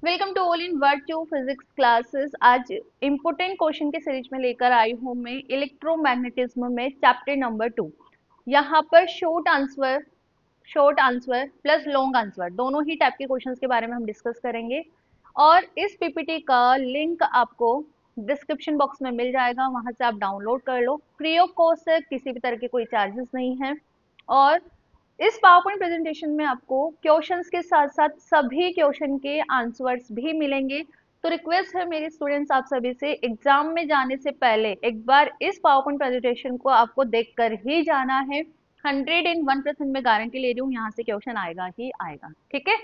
Welcome to all in word to physics classes. आज important question के series में लेकर आई हूँ मैं इलेक्ट्रोमैग्नेटिज्म में चैप्टर नंबर 2। यहाँ पर short answer plus long answer दोनों ही टाइप के क्वेश्चंस के बारे में हम डिस्कस करेंगे। और इस पीपीटी का लिंक आपको डिस्क्रिप्शन बॉक्स में मिल जाएगा, वहां से आप डाउनलोड कर लो। फ्री ऑफ कॉस्ट है, किसी भी तरह के कोई चार्जेस नहीं है। और इस पावर पॉइंट प्रेजेंटेशन में आपको क्वेश्चंस के साथ साथ सभी क्वेश्चन के आंसर्स भी मिलेंगे। तो रिक्वेस्ट है मेरे स्टूडेंट्स आप सभी से, एग्जाम में जाने से पहले एक बार इस पावर पॉइंट प्रेजेंटेशन को आपको देखकर ही जाना है। 101% में गारंटी ले रही हूँ, यहाँ से क्वेश्चन आएगा ही आएगा, ठीक है।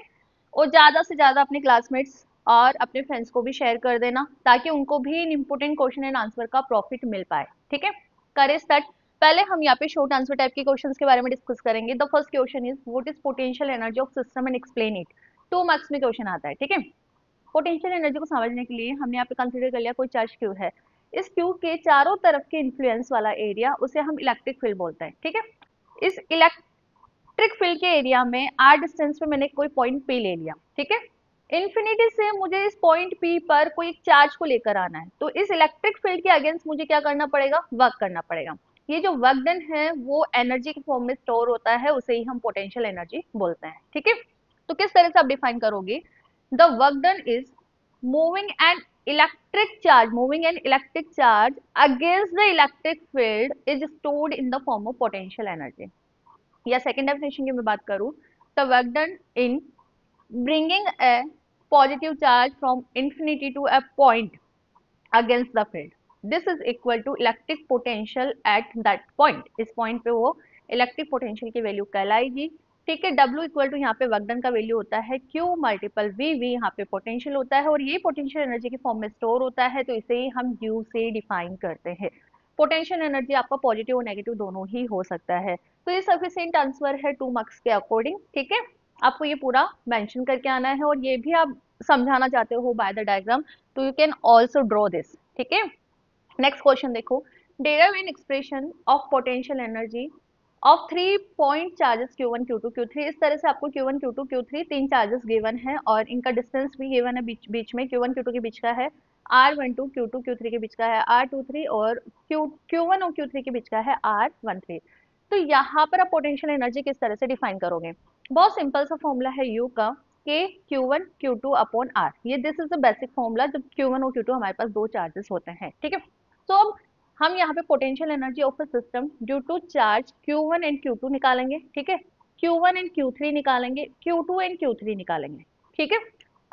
और ज्यादा से ज्यादा अपने क्लासमेट्स और अपने फ्रेंड्स को भी शेयर कर देना, ताकि उनको भी इन इम्पोर्टेंट क्वेश्चन एंड आंसर का प्रॉफिट मिल पाए, ठीक है। करे स्टार्ट। पहले हम यहाँ पे शॉर्ट आंसर टाइप के क्वेश्चंस के बारे में डिस्कस करेंगे। The first question is what is potential energy of system and explain it. 2 marks में क्वेश्चन आता है, ठीक है। पोटेंशियल एनर्जी को समझने के लिए हमने यहाँ पे कंसिडर कर लिया कोई चार्ज क्यू है। इस क्यू के चारों तरफ के इन्फ्लुएंस वाला एरिया उसे हम इलेक्ट्रिक फील्ड बोलते हैं, ठीक है। इस इलेक्ट्रिक फील्ड के एरिया में आर डिस्टेंस पे मैंने कोई पॉइंट पी ले लिया, ठीक है। इन्फिनिटी से मुझे इस पॉइंट पी पर कोई एक चार्ज को लेकर आना है, तो इस इलेक्ट्रिक फील्ड के अगेंस्ट मुझे क्या करना पड़ेगा, वर्क करना पड़ेगा। ये जो वर्क डन है वो एनर्जी के फॉर्म में स्टोर होता है, उसे ही हम पोटेंशियल एनर्जी बोलते हैं, ठीक है। तो किस तरह से आप डिफाइन करोगे, the work done is moving an electric charge against the electric field is stored in the form of potential energy। या सेकेंड डेफिनेशन की मैं बात करूं, the work done in bringing a positive charge from infinity to a point against the field, this is equal to electric potential at that point. इस point पे वो electric potential की value कहलाएगी, ठीक है। W इक्वल टू यहाँ पे work done का वैल्यू होता है Q मल्टीपल V यहाँ पे पोटेंशियल होता है, और ये पोटेंशियल एनर्जी के फॉर्म में स्टोर होता है, तो इसे ही हम U से डिफाइन करते हैं। पोटेंशियल एनर्जी आपका पॉजिटिव और नेगेटिव दोनों ही हो सकता है। तो ये सफिशिएंट आंसर है 2 मार्क्स के अकॉर्डिंग, ठीक है। आपको ये पूरा मेंशन करके आना है, और ये भी आप समझाना चाहते हो बाय द डायग्राम, तो you can also draw this, ठीक है। नेक्स्ट क्वेश्चन देखो, derive an expression of potential energy of 3 point charges Q1 Q2 Q3। इस तरह से आपको Q1 Q2 Q3 तीन चार्जेस गिवन है, और इनका डिस्टेंस भी गिवन है, बीच बीच में Q1 Q2 के बीच का है R12, Q2 Q3 के बीच का है R23, और Q1 और Q3 के बीच का है R13। तो यहाँ पर आप पोटेंशियल एनर्जी किस तरह से डिफाइन करोगे, बहुत सिंपल सा फॉर्मूला है U का, के Q1 Q2 अपॉन R। ये this is the basic formula जब Q1 और Q2 हमारे पास दो चार्जेस होते हैं, ठीक है। तो अब हम यहाँ पे potential energy of a system due to charge Q1 and Q2 निकालेंगे, ठीक है। Q1 एंड Q3 निकालेंगे, Q2 एंड Q3 निकालेंगे, ठीक है।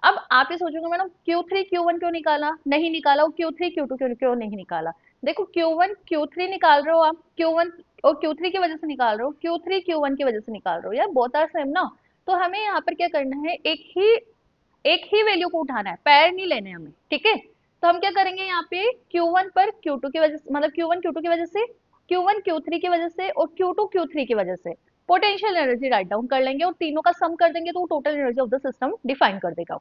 अब आप ये सोचोगे मैडम Q3 Q1 क्यों निकाला नहीं निकाला, और Q3 Q2 क्यों नहीं निकाला। देखो Q1 Q3 निकाल रहे हो आप, Q1 और Q3 की वजह से निकाल रहे हो, Q3 Q1 की वजह से निकाल रहे हो, यार बोथ आर सेम ना। तो हमें यहाँ पर क्या करना है, एक ही वैल्यू को उठाना है, पैर नहीं लेने हमें, ठीक है। तो हम क्या करेंगे यहाँ पे Q1 पर Q2 की वजह से, मतलब Q1 Q2 की वजह से, Q1 Q3 की वजह से, और Q2 Q3 की वजह से पोटेंशियल एनर्जी राइट डाउन कर लेंगे, और तीनों का सम कर देंगे, तो total energy of the system define कर देगा।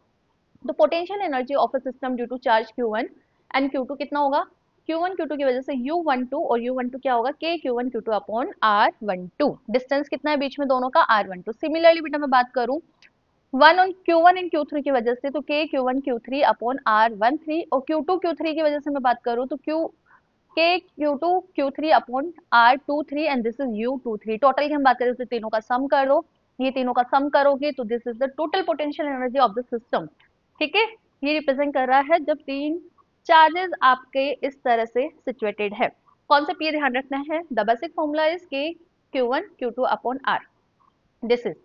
तो potential energy of a system due to charge Q1 and Q2 कितना होगा, Q1 Q2 की वजह से U12, और U12 क्या होगा, K Q1 Q2 upon R12। Distance कितना है बीच में दोनों का, R12। सिमिलरली बेटा मैं बात करूं one on Q1 and Q3 की वजह से, तो K Q1 Q3 upon R13, और Q2 Q3 की वजह से मैं बात करूं तो K Q2 Q3 upon R23, and this is U23। Total की हम बात करें तो तीनों का सम कर दो, ये तीनों का सम करोगे तो this is the total potential energy of the system, ठीक है। ये रिप्रेजेंट कर रहा है जब तीन चार्जेस आपके इस तरह से सिचुएटेड है। कॉन्सेप्ट ये ध्यान रखना है, the basic formula is K Q1 Q2 upon R, this is.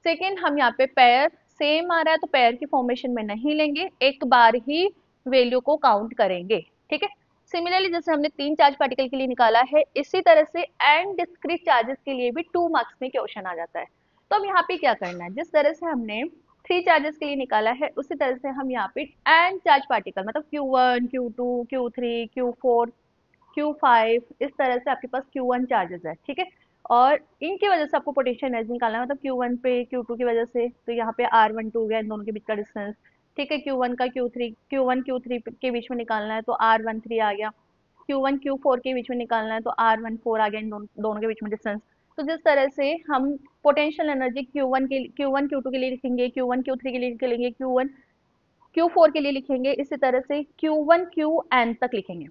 Second, हम यहाँ पे पेयर सेम आ रहा है तो पेयर की फॉर्मेशन में नहीं लेंगे, एक बार ही वैल्यू को काउंट करेंगे, ठीक है। सिमिलरली जैसे हमने 3 चार्ज पार्टिकल के लिए निकाला है, इसी तरह से एंड डिस्क्रीट चार्जेस के लिए भी 2 मार्क्स में क्वेश्चन आ जाता है। तो अब यहाँ पे क्या करना है, जिस तरह से हमने 3 चार्जेस के लिए निकाला है, उसी तरह से हम यहाँ पे एंड चार्ज पार्टिकल, मतलब Q1 Q2 Q3 Q4 Q5, इस तरह से आपके पास Q1 चार्जेस है, ठीक है। और इनकी वजह से आपको पोटेंशियल एनर्जी निकालना है, मतलब Q1 पे Q2 की वजह से, तो यहाँ पे R12 हो गया इन दोनों के बीच का डिस्टेंस, ठीक है। Q1 का Q1 Q3 के बीच में निकालना है, तो R13 आ गया। Q1 Q4 के बीच में निकालना है, तो R14 आ गया, इन दोनों के बीच में डिस्टेंस। तो जिस तरह से हम पोटेंशियल एनर्जी Q1 Q2 के लिए लिखेंगे, Q1 Q3 के लिए लिखेंगे, Q4 के लिए लिखेंगे इसी तरह से Q1 Qn तक लिखेंगे,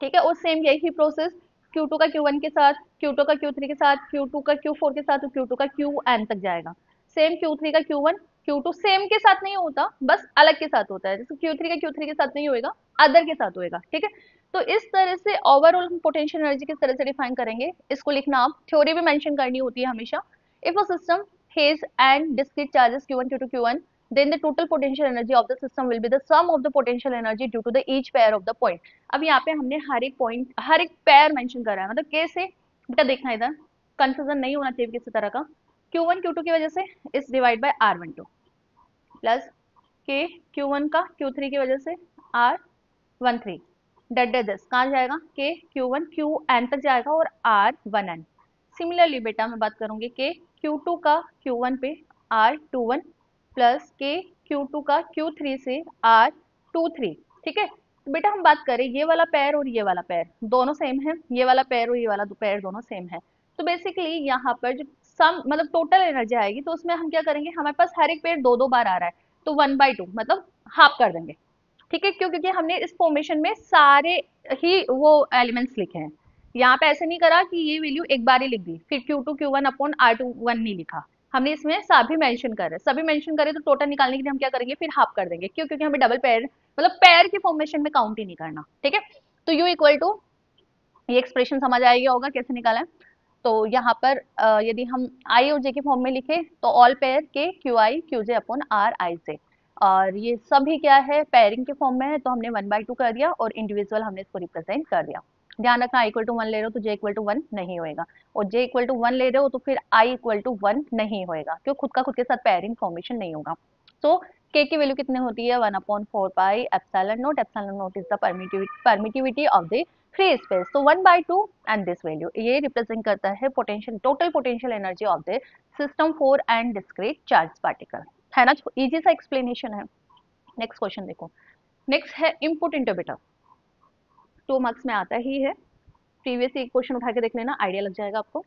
ठीक है। और सेम यही प्रोसेस Q2 का Q1 के साथ, Q2 का Q3 के साथ, Q2 का Q4 के साथ और Q2 का Qn तक जाएगा। सेम Q3 का Q1 Q2 सेम के साथ नहीं होता, बस अलग के साथ होता है। जैसे Q3 का Q3 के साथ नहीं होएगा, अदर के साथ होएगा, ठीक है। तो इस तरह से ओवरऑल पोटेंशियल एनर्जी किस तरह से डिफाइन करेंगे, इसको लिखना आप थ्योरी भी मेंशन करनी होती है हमेशा। If a system has and discrete charges Q1 Q2 Qn, then the total potential energy of the system will be the sum of the potential energy due to the each pair of the point। अब यहाँ पे हमने हर एक point, हर एक pair mention करा है, मतलब कैसे बेटा देखना, इधर कंफ्यूजन नहीं होना चाहिए किसी तरह का। Q1 Q2 की वजह से इस डिवाइड बाय R12 प्लस के Q1 का Q3 की वजह से R13 डेट डेट दिस कहाँ जाएगा, के Q1 Qn तक जाएगा और R1n। सिमिलरली बेटा मैं बात करूंगी के Q2 का Q1 पे R21 प्लस के Q2 का Q3 से R23, ठीक है। तो बेटा हम बात करें ये वाला पैर और ये वाला पैर दोनों सेम है, ये वाला पैर और ये वाला पैर दोनों सेम है। तो बेसिकली यहाँ पर जो सम मतलब टोटल एनर्जी आएगी, तो उसमें हम क्या करेंगे, हमारे पास हर एक पेड़ दो दो बार आ रहा है, तो 1/2 मतलब हाफ कर देंगे, ठीक है। क्यों, क्योंकि हमने इस फॉर्मेशन में सारे ही वो एलिमेंट्स लिखे हैं। यहाँ पे ऐसे नहीं करा कि ये वैल्यू एक बार ही लिख दी फिर Q2 Q1 अपॉन R21 नहीं लिखा, हमने इसमें सभी मेंशन कर रहे, सभी मेंशन करे तो टोटल निकालने के लिए हम क्या करेंगे, फिर हाफ कर देंगे। क्यों, क्योंकि हमें डबल पेयर मतलब पेयर की फॉर्मेशन में काउंट ही नहीं करना, ठीक है। तो U इक्वल टू, ये एक्सप्रेशन समझ आ गया होगा कैसे निकाला है। तो यहाँ पर यदि हम आई और जे के फॉर्म में लिखे तो all pair K Q I Q J upon R I J, और ये सभी क्या है पेयरिंग के फॉर्म में है, तो हमने 1/2 कर दिया और इंडिविजुअल हमने इसको रिप्रेजेंट कर दिया। ध्यान रखना आई इक्वल टू 1 ले रहे हो तो जे इक्वल टू 1 नहीं होएगा, और जे इक्वल टू 1 ले रहे हो तो फिर आई इक्वल टू 1 नहीं होएगा, क्यों, खुद का खुद के साथ पेयरिंग फॉर्मेशन नहीं होगा। तो के की वैल्यू कितनी होती है, 1/4 pi epsilon not, epsilon not is the permittivity of the free space, तो 1/2 एंड दिस वैल्यू ये रिप्रेजेंट करता है potential, total potential energy of the system for and discrete charge particle, है ना। इजी सा एक्सप्लेनेशन है। नेक्स्ट क्वेश्चन देखो, next है इनपुट इंटरप्रेटर, 2 मार्क्स में आता ही है, प्रीवियस एक क्वेश्चन उठा के देख लेना, आइडिया लग जाएगा आपको।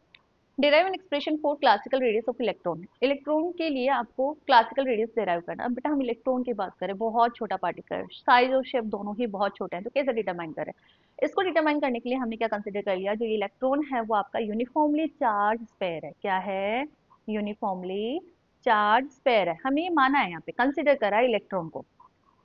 Derive N expression for classical radius of electron, electron के लिए आपको क्लासिकल रेडियस डिराइव करना। अब बेटा हम इलेक्ट्रॉन की बात करें, बहुत छोटा पार्टिकल, साइज और शेप दोनों ही बहुत छोटे हैं, तो कैसे डिटरमाइन करें। इसको डिटरमाइन करने के लिए हमने क्या कंसिडर कर लिया, जो इलेक्ट्रॉन है वो आपका यूनिफॉर्मली चार्ज स्पेयर है, क्या है, यूनिफॉर्मली चार्ज स्पेयर है। हमने ये माना है, यहाँ पे कंसिडर करा है इलेक्ट्रॉन को,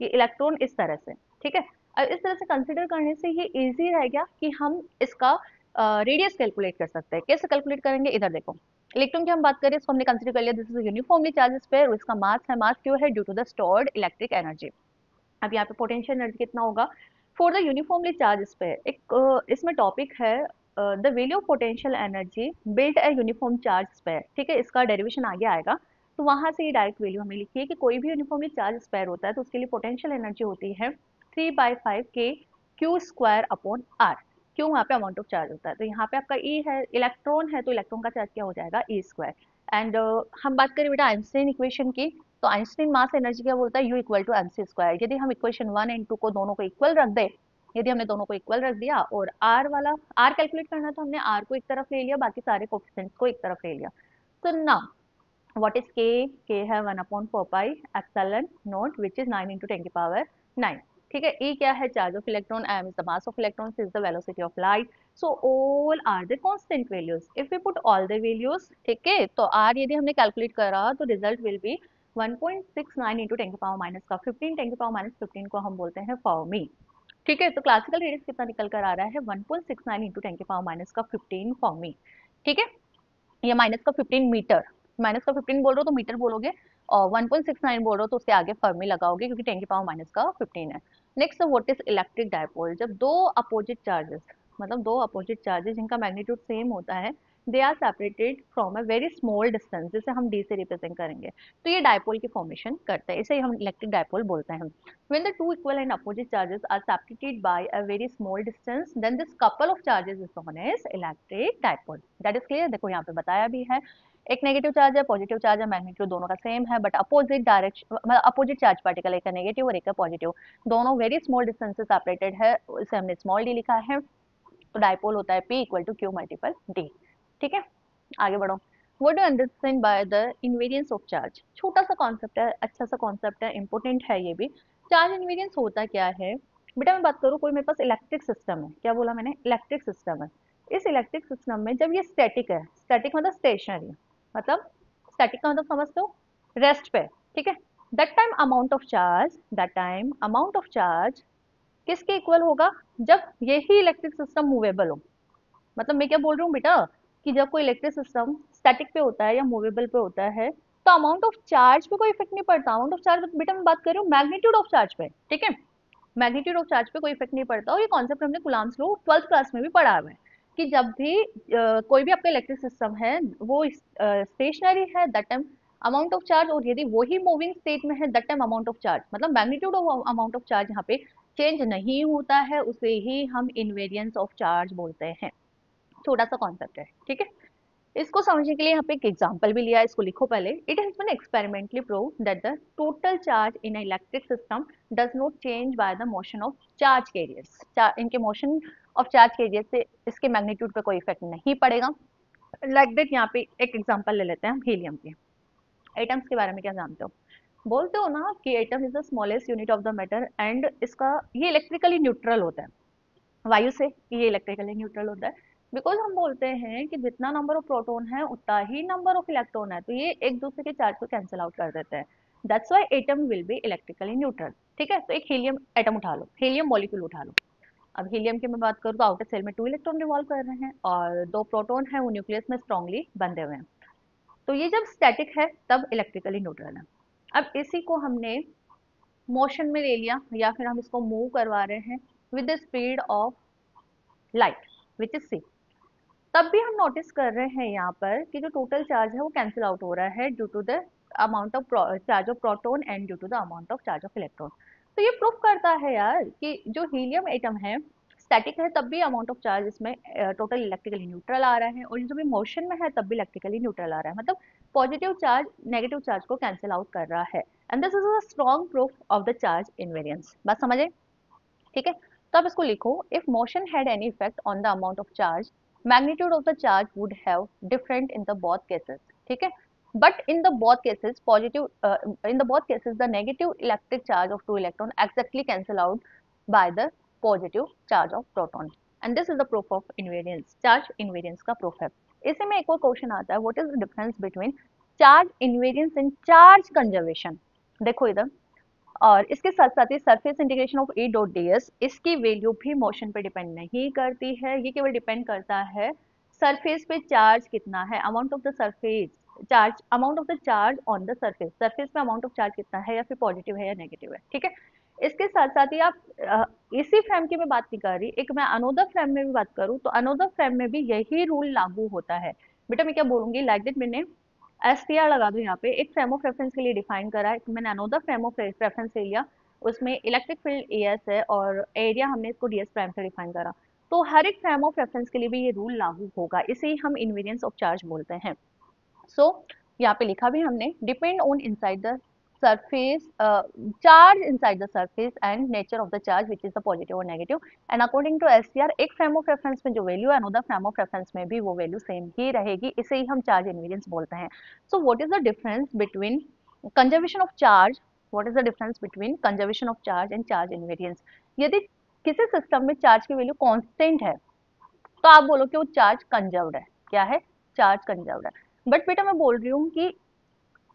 ये इलेक्ट्रॉन इस तरह से, ठीक है। अब इस तरह से कंसिडर करने से ये इजी रह गया कि हम इसका रेडियस कैलकुलेट कर सकते हैं। कैसे कैलकुलेट करेंगे, इधर देखो, इलेक्ट्रॉन की हम बात करें, इसको हमने कंसिडर कर लिया this is uniformly charge sphere, और इसका मास है, मास क्यों है, due to the stored electric energy. अब यहाँ पे पोटेंशियल एनर्जी कितना होगा for the uniformly charge sphere, एक इसमें टॉपिक है the value of potential energy built a uniform charge sphere, ठीक है, इसका डेरिवेशन आगे आएगा। तो वहां से ये डायरेक्ट वैल्यू हमें लिखी है कि कोई भी यूनिफॉर्मली चार्ज स्फीयर होता है तो उसके लिए पोटेंशियल एनर्जी होती है 3/5 के क्यू स्क्वायर अपॉन आर। क्यों, वहाँ पे अमाउंट ऑफ चार्ज होता है, तो यहाँ पे आपका ई है, इलेक्ट्रॉन है, तो इलेक्ट्रॉन का चार्ज क्या हो जाएगा, ई स्क्वायर। एंड हम बात करें बेटा आइंस्टाइन इक्वेशन की, तो आइंस्टाइन मास एनर्जी क्या बोलता है, u equal to m c square. यदि हम इक्वेशन 1 एंड 2 को दोनों को इक्वल रख दे, यदि हमने दोनों को इक्वल रख दिया और आर वाला आर कैलकुलेट करना, तो हमने आर को एक तरफ ले लिया, बाकी सारे कोफिशिएंट्स को एक तरफ ले लिया। तो ना what is k, k है 1/4 pi epsilon not which is 9 into 10 की पावर 9, ठीक है। e क्या है, charge of electron, m is the mass of electrons, is the velocity of light, so all are the constant values if we put all the values, ठीक है। तो r यदि हमने कैलकुलेट करा तो रिजल्ट विल बी 1.69 into 10 की power minus का 15, 10 की पावर माइनस 15 को हम बोलते हैं फर्मी, ठीक है। तो क्लासिकल रेडियस कितना निकल कर आ रहा है, 1.69 into 10 की पावर माइनस का 15 फर्मी, ठीक है। ये माइनस का 15 मीटर, माइनस का 15 बोल रहे हो तो मीटर बोलोगे, और 1.69 बोल रहे हो तो उसके आगे फर्मी लगाओगे, क्योंकि 10 की पावर माइनस का 15 है। Next what is electric dipole, जब दो अपोजिट चार्जेस, मतलब दो अपोजिट चार्जेस जिनका मैग्नीट्यूड सेम होता है, they are separated from a very small distance, जिसे हम डी से रिप्रेजेंट करेंगे, तो ये डायपोल की फॉर्मेशन करते हैं, इसे हम इलेक्ट्रिक डायपोल बोलते हैं। When the two equal and opposite charges are separated by a very small distance, then this couple of charges is known as electric dipole. That is clear? देखो यहाँ पे बताया भी है, एक नेगेटिव चार्ज है, पॉजिटिव चार्ज है, magnitude दोनों का सेम है, बट अपोजिट डायरेक्शन, मतलब अपोजिट चार्ज पार्टिकल, एक है नेगेटिव और एक है पॉजिटिव, दोनों वेरी स्मॉल डिस्टेंस से सेपरेटेड है, इसे हमने स्मॉल डी लिखा है। तो डायपोल होता है P equal to q multiple d, ठीक है। आगे बढ़ो, what do understand by the invariance of charge? छोटा सा कॉन्सेप्ट है, अच्छा सा कॉन्सेप्ट है, इंपॉर्टेंट है ये भी। चार्ज इनवेरियंस होता क्या है? बेटा मैं बात करूँ, कोई मेरे पास इलेक्ट्रिक सिस्टम है, क्या बोला मैंने? इलेक्ट्रिक सिस्टम है। इस इलेक्ट्रिक सिस्टम में जब ये स्टैटिक है, स्टैटिक मतलब स्टेशनरी, मतलब स्टैटिक का मतलब समझते हो, रेस्ट पे, ठीक है। That time amount of charge किसके इक्वल होगा? जब यही इलेक्ट्रिक सिस्टम मूवेबल हो। मतलब मैं क्या बोल रही हूँ बेटा, कि जब कोई इलेक्ट्रिक सिस्टम स्टैटिक पे होता है या मूवेबल पे होता है, तो अमाउंट ऑफ चार्ज पे कोई इफेक्ट नहीं पड़ता। अमाउंट ऑफ चार्ज बेटा मैं बात कर रही हूँ मैग्नीट्यूड ऑफ चार्ज पे, ठीक है। मैग्नीट्यूड ऑफ चार्ज पे कोई इफेक्ट नहीं पड़ता। और ये कॉन्सेप्ट हमने कुलाम्स लॉ 12th क्लास में भी पढ़ा हुआ है, कि जब भी कोई भी आपका इलेक्ट्रिक सिस्टम है वो स्टेशनरी है, that time amount of charge, और यदि वही मूविंग स्टेट में है that time amount of charge, मतलब magnitude of amount of charge यहाँ पे चेंज नहीं होता है, उसे ही हम इनवेरियंस ऑफ चार्ज बोलते हैं। छोटा सा कॉन्सेप्ट है, ठीक है। इसको समझने के लिए यहाँ पे एक एग्जांपल भी लिया है, इसको लिखो पहले। It has been experimentally prove that the total charge in electric system does not change by the motion of charge carriers. इनके मोशन ऑफ चार्ज कैरियर से इसके मैग्नीट्यूड पे कोई इफेक्ट नहीं पड़ेगा। लाइक दैट यहाँ पे एक एग्जांपल ले लेते हैं हम हीलियम के। एटम्स के बारे में क्या जानते हो? बोलते हो ना कि atom is the smallest unit of the matter, and इसका ये इलेक्ट्रिकली न्यूट्रल होता है वायु से, कि ये इलेक्ट्रिकली न्यूट्रल होता है। बिकॉज हम बोलते हैं कि जितना नंबर ऑफ प्रोटॉन है उतना ही नंबर ऑफ इलेक्ट्रॉन है, तो ये एक दूसरे के चार्ज को कैंसिल आउट कर देते हैं। That's why atom will be electrically neutral, ठीक है। तो एक हीलियम एटम उठा लो, हीलियम मॉलिक्यूल उठा लो। अब हीलियम की मैं बात करूँ तो आउटर सेल में 2 इलेक्ट्रॉन रिवॉल्व कर रहे हैं और 2 प्रोटॉन है वो न्यूक्लियस में स्ट्रांगली बंधे हुए हैं। तो ये जब स्टैटिक है तब इलेक्ट्रिकली न्यूट्रल है। अब इसी को हमने मोशन में ले लिया, या फिर हम इसको मूव करवा रहे हैं with the speed of light which is c, तब भी हम नोटिस कर रहे हैं यहाँ पर कि जो टोटल चार्ज है वो कैंसिल आउट हो रहा है due to the amount of charge of proton and due to the amount of charge of electron. तो ये प्रूफ करता है यार कि जो हीलियम एटम है स्टैटिक है तब भी अमाउंट ऑफ चार्ज इसमें टोटल इलेक्ट्रिकली न्यूट्रल आ रहा है, और ये जो भी मोशन में है तब भी इलेक्ट्रिकली न्यूट्रल आ रहा है, मतलब पॉजिटिव चार्ज नेगेटिव चार्ज को कैंसिल आउट कर रहा है। And this is a strong proof of the charge invariance. बात समझे? ठीक है। तो आप इसको लिखो, if motion had any effect on the amount of charge, magnitude of the charge would have different in the both cases, ठीक है। But in the both cases positive, in the both cases the negative electric charge of 2 electron exactly cancel out by the positive charge of proton, and this is the proof of invariance, charge invariance का proof है। इसी में एक और question आता है, what is the difference between charge invariance and charge conservation? देखो इधर, और इसके साथ साथ ही surface integration of E dot D S, इसकी वैल्यू भी मोशन पे डिपेंड नहीं करती है, ये केवल डिपेंड करता है सरफेस पे चार्ज कितना है, amount of the surface charge, amount of the charge on the surface, surface पे अमाउंट ऑफ चार्ज कितना है, या फिर पॉजिटिव है या नेगेटिव है, ठीक है। इसके साथ साथ ही आप इसी फ्रेम की मैं बात नहीं कर रही, एक मैं अनोदर फ्रेम में भी बात करूँ तो अनोदर फ्रेम में भी यही रूल लागू होता है। बेटा मैं क्या बोलूंगी, लाइक दैट मैंने एस टी आर लगा दो यहाँ पे, एक फ्रेम ऑफ रेफरेंस के लिए डिफाइन करा है, मैंने अनोदर फ्रेम ऑफ रेफरेंस ले लिया, उसमें इलेक्ट्रिक फील्ड ए एस है और एरिया हमने इसको डी एस प्राइम से डिफाइन करा। तो हर एक फ्रेम ऑफ रेफरेंस के लिए भी ये रूल लागू होगा, इसे ही हम इनवेरियंस ऑफ चार्ज बोलते हैं। सो यहाँ पे लिखा भी हमने, depend on inside the surface charge inside the surface and nature of the charge which is the positive or negative, and according to SCR एक फ्रेम ऑफ रेफरेंस में जो वैल्यू है अनदर फ्रेम ऑफ रेफरेंस में भी वो value same ही रहेगी, इसे ही हम चार्ज इनवेरियंस बोलते हैं। So what is the difference between conservation of charge, what is the difference between conservation of charge and charge invariance? यदि किसी सिस्टम में चार्ज की वैल्यू कांस्टेंट है तो आप बोलो कि वो चार्ज कंजर्व्ड है, क्या है? चार्ज कंजर्व्ड है। बट बेटा मैं बोल रही हूँ कि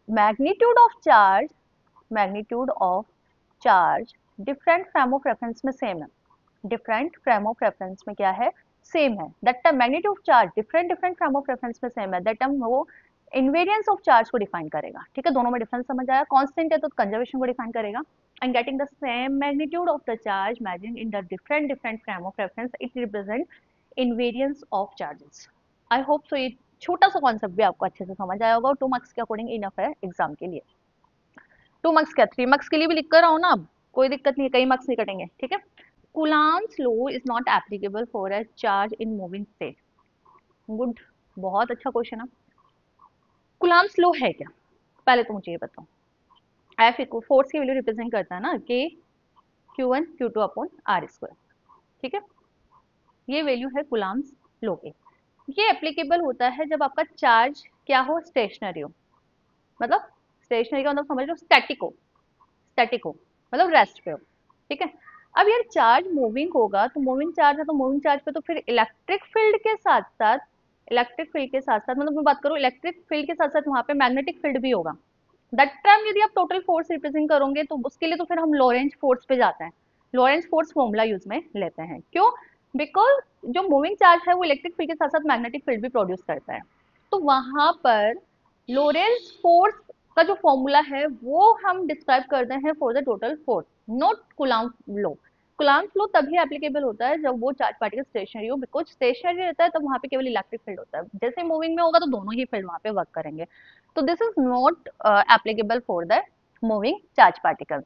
magnitude of charge, magnitude of charge different frame of reference में सेम है, डिफरेंट फ्रेम ऑफ रेफरेंस में क्या है? सेम है। That time magnitude of charge different different frame of reference में सेम है, दैट टाइम वो इनवेरियंस ऑफ चार्ज को डिफाइन करेगा, ठीक है। दोनों में डिफरेंस समझ आया? कांस्टेंट है तो कंजर्वेशन को डिफाइन करेगा, and getting the same magnitude of the charge measuring in the different different frame of reference, it represent invariance of charges. I hope so ये छोटा सा कॉन्सेप्ट भी आपको अच्छे से समझ आया होगा, 2 मार्क्स के अकॉर्डिंग इनफ है एग्जाम के लिए। 2 मार्क्स क्या 3 मार्क्स के लिए भी लिख कर आओ ना, अब कोई दिक्कत नहीं है, कई मार्क्स नहीं कटेंगे, ठीक है। Coulombs law is not applicable for a charge in moving state. Good, बहुत अच्छा क्वेश्चन है। कूलाम्स लॉ है क्या? पहले तो मुझे ये बताओ। एफ इक्वल फोर्स की वैल्यू रिप्रेजेंट करता है ना, के Q1 Q2 upon are square, ठीक है। ये वैल्यू है कूलाम्स लॉ की। ये एप्लीकेबल होता है जब आपका चार्ज क्या हो, स्टेशनरी हो, मतलब स्टेशनरी का मतलब समझ लो स्टैटिक हो, स्टैटिक हो मतलब रेस्ट पे हो, ठीक है। अब यार चार्ज मूविंग होगा, तो मूविंग चार्ज है तो मूविंग चार्ज पे तो फिर इलेक्ट्रिक फील्ड के साथ साथ, इलेक्ट्रिक फील्ड के साथ साथ मतलब मैं बात करूँ इलेक्ट्रिक फील्ड के साथ साथ वहां पे मैग्नेटिक फील्ड भी होगा। दैट टाइम यदि आप टोटल फोर्स रिप्रेजेंट करोगे तो उसके लिए तो फिर हम लॉरेंज फोर्स पे जाते हैं, लॉरेंज फोर्स फॉर्मूला यूज में लेते हैं। क्यों? बिकॉज जो मूविंग चार्ज है वो इलेक्ट्रिक फील्ड के साथ साथ मैग्नेटिक फील्ड भी प्रोड्यूस करता है। तो वहां पर लोरेंस फोर्स का जो फॉर्मूला है वो हम डिस्क्राइब करते हैं for the total force, not coulomb law. Coulomb law तभी एप्लीकेबल होता है जब वो चार्ज पार्टिकल स्टेशनरी हो, बिकॉज स्टेशनरी रहता है तब वहां पे केवल इलेक्ट्रिक फील्ड होता है, जैसे मूविंग में होगा तो दोनों ही फील्ड वहां पे वर्क करेंगे। तो this is not applicable for the moving charge particle.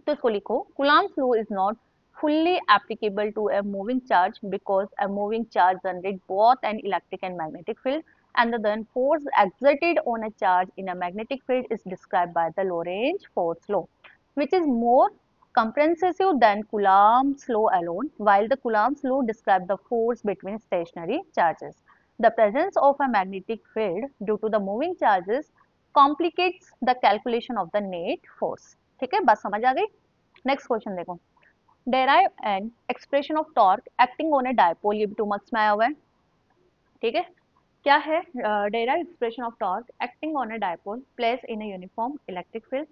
तो इसको लिखो, Coulomb's law is not fully applicable to a moving charge because a moving charge generates both an electric and magnetic field, and the then force exerted on a charge in a magnetic field is described by the Lorentz force law, which is more comprehensive than Coulomb's law alone. While the Coulomb's law describes the force between stationary charges, the presence of a magnetic field due to the moving charges complicates the calculation of the net force. ठीक है, बात समझ आ गई। Next question देखो, derive an expression of torque acting on A dipole, ये भी 2 marks में आया हुआ है, ठीक है। क्या है? Derive expression of torque acting on A dipole place in a uniform electric field.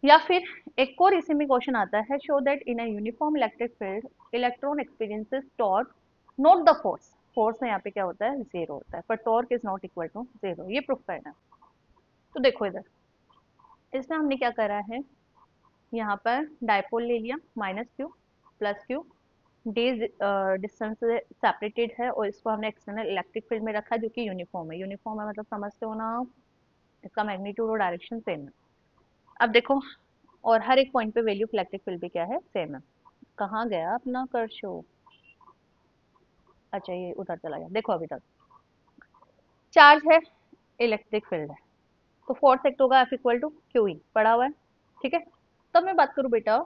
या फिर एक और इसी में क्वेश्चन आता है, show that in a uniform electric field electron experiences torque not the force, force में यहाँ पे क्या होता है, जीरो होता है, पर torque is not equal to zero, ये प्रूफ करना है। तो देखो इधर, इसमें हमने क्या करा है, यहाँ पर डायपोल ले लिया, minus Q plus Q, D distance से सेपरेटेड है और इसको हमने एक्सटर्नल इलेक्ट्रिक फील्ड में रखा है जो कि यूनिफॉर्म है। यूनिफॉर्म है मतलब समझते हो ना, इसका मैग्नीट्यूड और डायरेक्शन सेम है। अब देखो, और हर एक पॉइंट पे वैल्यू ऑफ इलेक्ट्रिक फील्ड भी क्या है, सेम है। कहाँ गया अपना कर शो, अच्छा ये उधर चला गया। देखो अभी तक चार्ज है, इलेक्ट्रिक फील्ड है, तो फोर्स एक्ट होगा F equal to Q E, पड़ा हुआ है, ठीक है। तब मैं बात करूँ बेटा,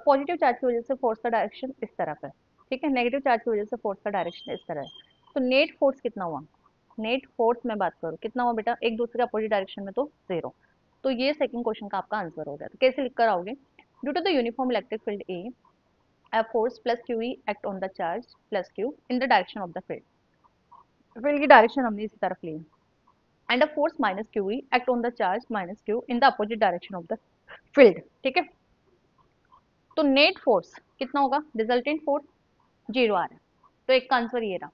पॉजिटिव चार्ज की वजह से फोर्स का डायरेक्शन इस तरफ है, ठीक है, नेगेटिव चार्ज की वजह से फोर्स का डायरेक्शन इस तरह है। तो नेट फोर्स कितना हुआ, नेट फोर्स में बात करूँ कितना हुआ बेटा, एक दूसरे के अपोजिट डायरेक्शन में तो जीरो। तो ये सेकंड क्वेश्चन का आपका आंसर हो गया। तो कैसे लिख कर आओगे, due to the uniform electric field A, a force plus QE act on the charge plus Q in the direction of the field, field की डायरेक्शन हमने इसी तरफ ली है, and a force minus QE act on the charge minus Q in the opposite direction of the field, ठीक है। तो net force कितना होगा, रिजल्टेंट फोर्स जीरो आ रहा है, तो एक का आंसर ये रहा।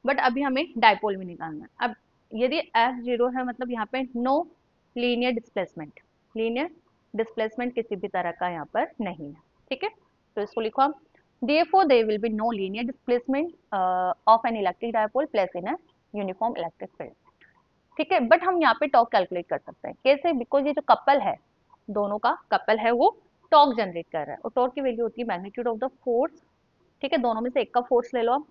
बट अभी हमें डायपोल भी निकालना है। अब यदि एफ जीरो है मतलब यहाँ पे no linear displacement, linear displacement किसी भी तरह का यहाँ पर नहीं है, ठीक है। तो इसको लिखो हम, therefore there will be no linear displacement of an electric dipole placed in a uniform electric field, ठीक है। बट हम यहाँ पे टॉर्क कैलकुलेट कर सकते हैं, कैसे, बिकॉज ये जो कपल है, दोनों का कपल है वो टॉर्क जनरेट कर रहा है, और टॉर्क की वैल्यू होती है मैग्नीट्यूड ऑफ द फोर्स, ठीक है। दोनों में से एक का फोर्स ले लो आप,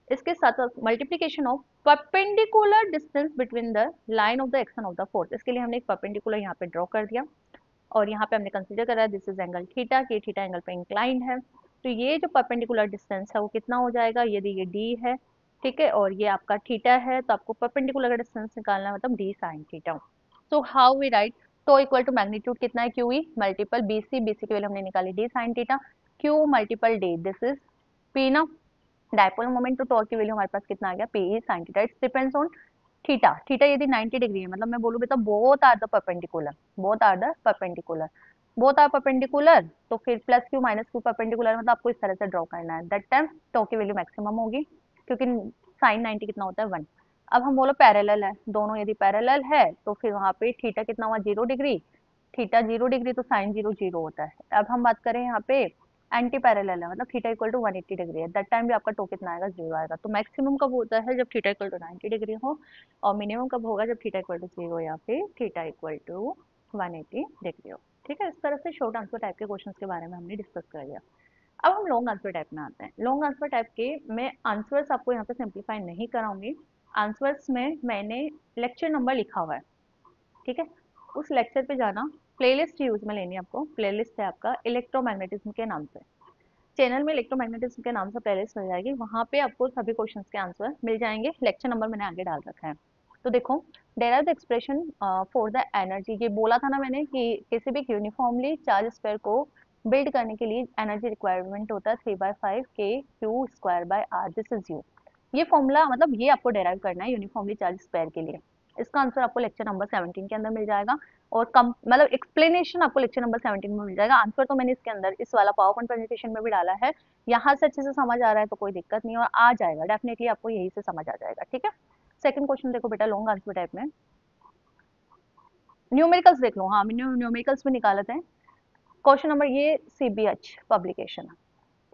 इसके साथ multiplication of perpendicular distance between the line of the action of the force, इसके लिए हमने एक परपेंडिकुलर यहाँ पे ड्रॉ कर दिया, और यहाँ पे हमने कंसीडर करा दिस इज एंगल थीटा, कि थीटा एंगल पे इंक्लाइंड है। तो ये जो परपेंडिकुलर डिस्टेंस है वो कितना हो जाएगा, यदि ये डी है, ठीक है, और ये आपका थीटा है, तो आपको परपेंडिकुलर डिस्टेंस निकालना है, मतलब D sine theta. So how we write, तो इक्वल टू मैग्नीट्यूड कितना है, Q E multiple B C, B C की वैल्यू हमने निकाली D sine theta, Q multiple D, this is P ना, डायपोल मोमेंट, तो टॉर्क की वैल्यू हमारे पास कितना आ गया, P E sine theta. It's depends on theta, theta यदि 90 डिग्री है, मतलब मैं बोलूँ बेटा both are the perpendicular, both are the perpendicular, both are perpendicular, तो फिर plus q minus q perpendicular, मतलब आपको इस तरह से ड्रॉ करना है। दैट टाइम टॉर्क की वैल्यू मैक्सिमम होगी, क्योंकि साइन 90 कितना होता है 1। अब हम बोलो पैरेलल है, दोनों यदि पैरेलल है तो फिर वहां पे थीटा कितना हुआ, 0 डिग्री, थीटा 0 डिग्री तो साइन जीरो जीरो होता है। अब हम बात करें यहाँ पे एंटी पैरेलल है, मतलब थीटा इक्वल टू 180 डिग्री है, दैट टाइम भी आपका टो कितना आएगा, जीरो आएगा। तो मैक्सिमम कब होता है, जब थीटा इक्वल टू 90 डिग्री हो, और मिनिमम कब होगा, जब थीटा इक्वल टू जीरो या फिर थीटा इक्वल टू 180 डिग्री हो, ठीक है। इस तरह से शॉर्ट आंसर टाइप के क्वेश्चन के बारे में हमने डिस्कस कर लिया। अब हम लॉन्ग आंसर टाइप में आते हैं। लॉन्ग आंसर टाइप के मैं आंसर्स आपको यहाँ पे सिंप्लीफाई नहीं कराऊंगी, आंसर्स में मैंने लेक्चर नंबर लिखा हुआ है, ठीक है। उस लेक्चर पे जाना, प्लेलिस्ट यूज में लेनी है आपको, प्लेलिस्ट है आपका इलेक्ट्रोमैग्नेटिज्म के नाम से, चैनल में इलेक्ट्रोमैग्नेटिज्म के नाम से प्लेलिस्ट मिल जाएगी, वहां पे आपको सभी क्वेश्चंस के आंसर मिल जाएंगे। लेक्चर नंबर मैंने आगे डाल रखा है। तो देखो, derive the expression for the energy, ये बोला था ना मैंने कि किसी भी यूनिफॉर्मली चार्ज स्फीयर को बिल्ड करने के लिए एनर्जी रिक्वायरमेंट होता है 3/5 के Q square by R, this is U. ये फॉर्मूला मतलब ये आपको डेराइव करना है यूनिफॉर्मली चार्ज स्फीयर के लिए। इसका आंसर आपको लेक्चर नंबर 17 के अंदर मिल जाएगा, और कम मतलब एक्सप्लेनेशन आपको लेक्चर नंबर 17 में मिल जाएगा। आंसर तो मैंने इसके अंदर इस वाला पावर पॉइंट प्रेजेंटेशन में भी डाला है। यहाँ से अच्छे से समझ आ रहा है तो कोई दिक्कत नहीं, और आ जाएगा डेफिनेटली, आपको यही से समझ आ जाएगा। ठीक है, सेकंड क्वेश्चन देखो बेटा, लॉन्ग आंसर टाइप में न्यूमेरिकल्स देख लो। हाँ, मैंने न्यूमेरिकल्स भी निकाले थे। क्वेश्चन नंबर, ये सीबीएच पब्लिकेशन,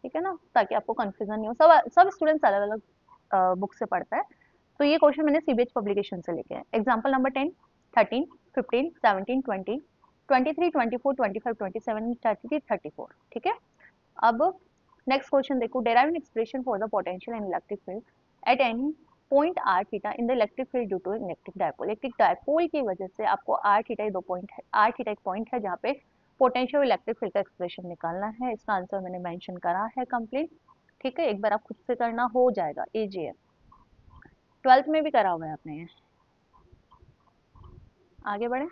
ठीक है ना, ताकि आपको कंफ्यूजन नहीं हो। सब सब स्टूडेंट्स अलग अलग बुक से पढ़ता है। तो ये क्वेश्चन मैंने सीबीएच पब्लिकेशन से लेके है। Example number 10, 13, 15, 17, 20, 23, 24, 25, 27, 33, 34। ठीक है, अब नेक्स्ट क्वेश्चन देखो, derive an expression for the potential and electric field at any point R theta in the electric field due to electric dipole. Electric dipole की वजह से आपको आर थीटा, दो पॉइंट है, आर थीटा एक point है जहाँ पे पोटेंशियल इलेक्ट्रिक फील्ड का एक्सप्रेशन निकालना है। इसका आंसर मैंने मेंशन करा है कंप्लीट। ठीक है, एक बार आप खुद से करना, हो जाएगा, इजी है। 12th में भी करा हुआ है आपने ये। आगे बढ़े,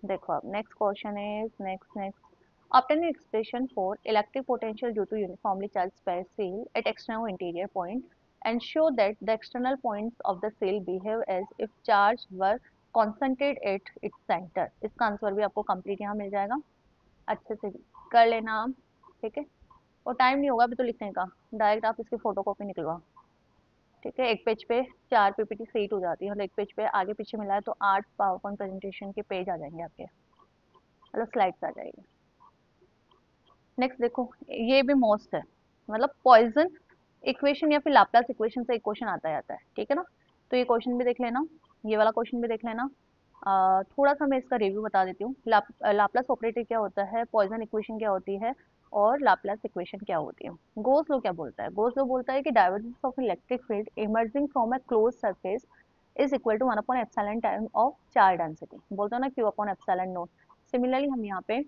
देखो अब next question is next obtain an expression for electric potential due to uniformly charged sphere cell at external interior point and show that the external points of the cell behave as if charge were concentrated at its center। इसका answer भी आपको complete यहाँ मिल जाएगा, अच्छे से कर लेना आप। ठीक है, और टाइम नहीं होगा अभी तो लिखने का, डायरेक्ट आप इसकी फोटो कॉपी निकलवा। ठीक है, एक पेज पे 4 पीपीटी सेट हो जाती है, मतलब एक पेज पे आगे पीछे मिला है तो 8 पावर पॉइंट प्रेजेंटेशन के पेज आ जाएंगे आपके, मतलब स्लाइड्स आ जाएगी। नेक्स्ट देखो, ये भी मोस्ट है, मतलब पॉइजन इक्वेशन या फिर लाप्लास इक्वेशन से एक क्वेश्चन आता जाता है। ठीक है ना, तो ये क्वेश्चन भी देख लेना, ये वाला क्वेश्चन भी देख लेना। थोड़ा सा मैं इसका रिव्यू बता देती हूँ। लाप्लास ऑपरेटर क्या होता है, पॉइजन इक्वेशन क्या होती है, और लाप्लास इक्वेशन क्या होती है। गोस लो क्या बोलता है, गोस लो बोलता है कि divergence of electric field emerging from a close surface is equal to 1 upon epsilon time of charge density, बोलते हो ना Q upon epsilon naught. Similarly हम यहाँ पे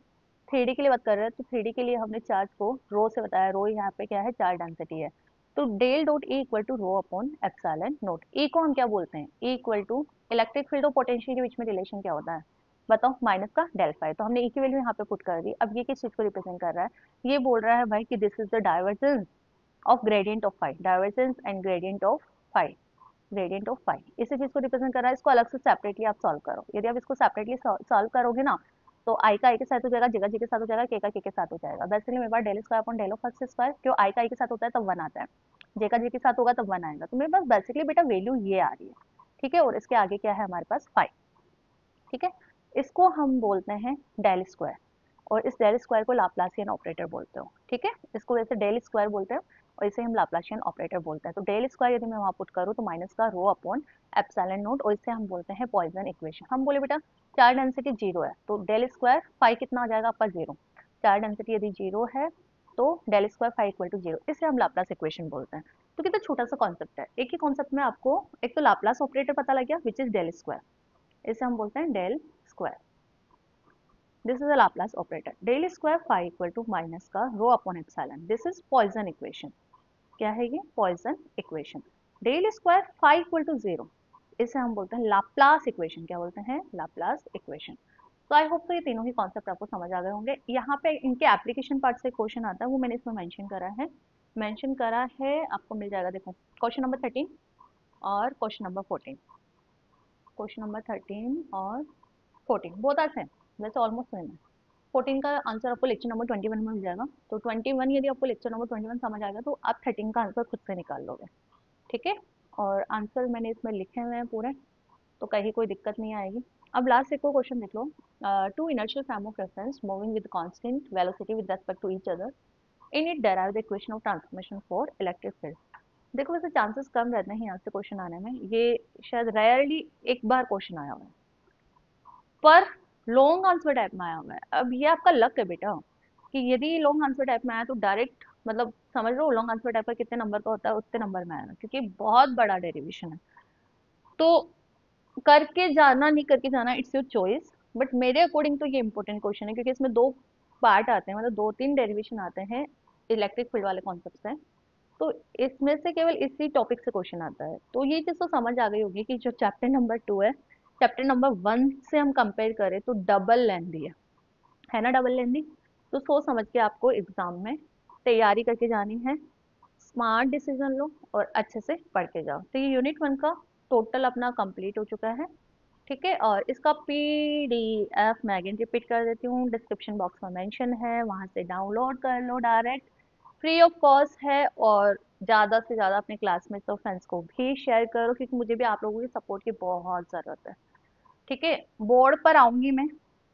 3D के लिए बात कर रहे हैं, तो 3D के लिए हमने चार्ज को रो से बताया, रो यहाँ पे क्या है, चार्ज डेंसिटी है। तो del dot E equal to rho upon epsilon naught. E को हम क्या बोलते हैं, E equal to electric field और पोटेंशियल के बीच में रिलेशन क्या होता है, बताओ, माइनस का डेल फाई। तो हमने E की वैल्यू यहाँ पे पुट कर दी। अब ये किस चीज को रिप्रेजेंट कर रहा है, ये बोल रहा है भाई कि this is the divergence of gradient of phi, divergence and gradient of phi, gradient of phi, इसी चीज को रिप्रेजेंट कर रहा है। इसको अलग से सेपरेटली आप सॉल्व करो। यदि आप इसको सेपरेटली सॉल्व करोगे ना, तो आई का आई के साथ हो जाएगा, जेगा जी के साथ हो जाएगा, के का के के साथ हो जाएगा। बेसिकली मेरे पास del square upon del of X square, क्यों आई का आई के साथ होता है तब 1 आता है, जे का जे के साथ होगा तब 1 आएगा। तो मेरे पास बेसिकली बेटा वैल्यू ये आ रही है। ठीक है, और इसके आगे क्या है हमारे पास, फाइव। ठीक है, इसको हम बोलते हैं डेल स्क्वायर, और इस डेल स्क्वायर को लाप्लासियन ऑपरेटर बोलते हो। ठीक है, इसको वैसे डेल स्क्वायर बोलते हैं और इसे हम लाप्लासियन ऑपरेटर बोलते हैं। तो डेल स्क्वायर यदि मैं वहां पुट करूँ तो माइनस का रो अपॉन एप्सिलॉन नोट, और इसे हम बोलते हैं पॉइजन इक्वेशन। हम बोले बेटा चार्ज डेंसिटी जीरो है, तो डेल स्क्वायर फाइव कितना आ जाएगा आपका, जीरो। चार्ज डेंसिटी यदि जीरो है तो del square five equal to zero, इसे हम लाप्लास इक्वेशन बोलते हैं। तो कितना छोटा सा कॉन्सेप्ट है, एक ही कॉन्सेप्ट में आपको एक तो लाप्लास ऑपरेटर पता लग गया विच इज डेल स्क्वायर, इसे हम बोलते हैं del square. This is a Laplace operator. Del square five equal to minus का rho upon epsilon, this is Poisson equation. क्या है ये, Poisson equation. Del square five equal to zero, इसे हम बोलते हैं लाप्लास इक्वेशन। क्या बोलते हैं, लाप्लास इक्वेशन। तो आई होप तो ये तीनों ही कॉन्सेप्ट आपको समझ आ गए होंगे। यहाँ पे इनके एप्लीकेशन पार्ट से क्वेश्चन आता है, वो मैंने इसमें मेंशन करा है, मेंशन करा है, आपको मिल जाएगा। देखो क्वेश्चन नंबर 13 और क्वेश्चन नंबर 14, क्वेश्चन नंबर 13 और 14 बहुत आसान है, वैसे ऑलमोस्ट सेम है। 14 का आंसर आपको लेक्चर नंबर 21 में मिल जाएगा। तो 21 यदि आपको लेक्चर नंबर 21 समझ आएगा तो आप 13 का आंसर खुद से निकाल लोगे। ठीक है, और आंसर मैंने इसमें लिखे हुए हैं पूरे, तो कहीं कोई दिक्कत नहीं आएगी। अब लास्ट एक को क्वेश्चन देख लो। Two inertial frame of reference moving with constant velocity with respect to each other, in it derive the equation of transformation for electric field. देखो वैसे चांसेस कम रहते हैं यहाँ से क्वेश्चन आने में, ये शायद रेयरली एक बार क्वेश्चन आया हुआ है, पर लॉन्ग आंसर टाइप में आया हुआ है। अब ये आपका लक है बेटा, कि यदि लॉन्ग आंसर टाइप में आया तो डायरेक्ट मतलब समझ लो लॉन्ग आंसर टाइप का कितने नंबर का होता है उतने नंबर में आया, क्योंकि बहुत बड़ा डेरिवेशन है। तो करके जाना नहीं करके जाना, इट्स योर चॉइस, बट मेरे अकॉर्डिंग तो ये इंपॉर्टेंट क्वेश्चन है, क्योंकि इसमें दो पार्ट आते हैं, मतलब 2-3 डेरिवेशन आते हैं इलेक्ट्रिक फील्ड वाले कॉन्सेप्ट से। तो इसमें से केवल इसी टॉपिक से क्वेश्चन आता है। तो ये चीज तो समझ आ गई होगी कि जो चैप्टर नंबर 2 है, चैप्टर नंबर 1 से हम कंपेयर करें तो डबल लेंदी है ना, डबल लेंदी। तो सोच समझ के आपको एग्जाम में तैयारी करके जानी है, स्मार्ट डिसीजन लो और अच्छे से पढ़ के जाओ। तो ये यूनिट 1 का टोटल अपना कंप्लीट हो चुका है। ठीक है, और इसका पीडीएफ मैं अगेन रिपीट कर देती हूँ, डिस्क्रिप्शन बॉक्स में मेंशन है, वहां से डाउनलोड कर लो डायरेक्ट, फ्री ऑफ कॉस्ट है। और ज़्यादा से ज़्यादा अपने क्लासमेट्स और फ्रेंड्स को भी शेयर करो, क्योंकि मुझे भी आप लोगों की सपोर्ट की बहुत ज़रूरत है। ठीक है, बोर्ड पर आऊंगी मैं,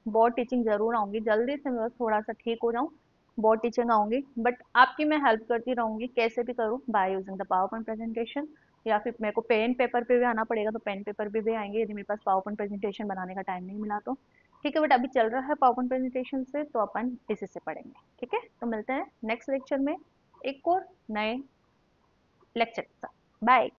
बोर्ड टीचिंग जरूर आऊंगी, जल्दी से मैं बस थोड़ा सा ठीक हो जाऊं, बोर्ड टीचिंग आऊंगी। बट आपकी मैं हेल्प करती रहूंगी, कैसे भी करूँ, by using the power point presentation, या फिर मेरे को पेन पेपर पे भी आना पड़ेगा तो पेन पेपर पे भी आएंगे, यदि मेरे पास पावर पॉइंट प्रेजेंटेशन बनाने का टाइम नहीं मिला तो। ठीक है, बट अभी चल रहा है पावर पॉइंट प्रेजेंटेशन से, तो अपन इसी से पढ़ेंगे। ठीक है, तो मिलते हैं नेक्स्ट लेक्चर में एक और नए लेक्चर के साथ। बाय।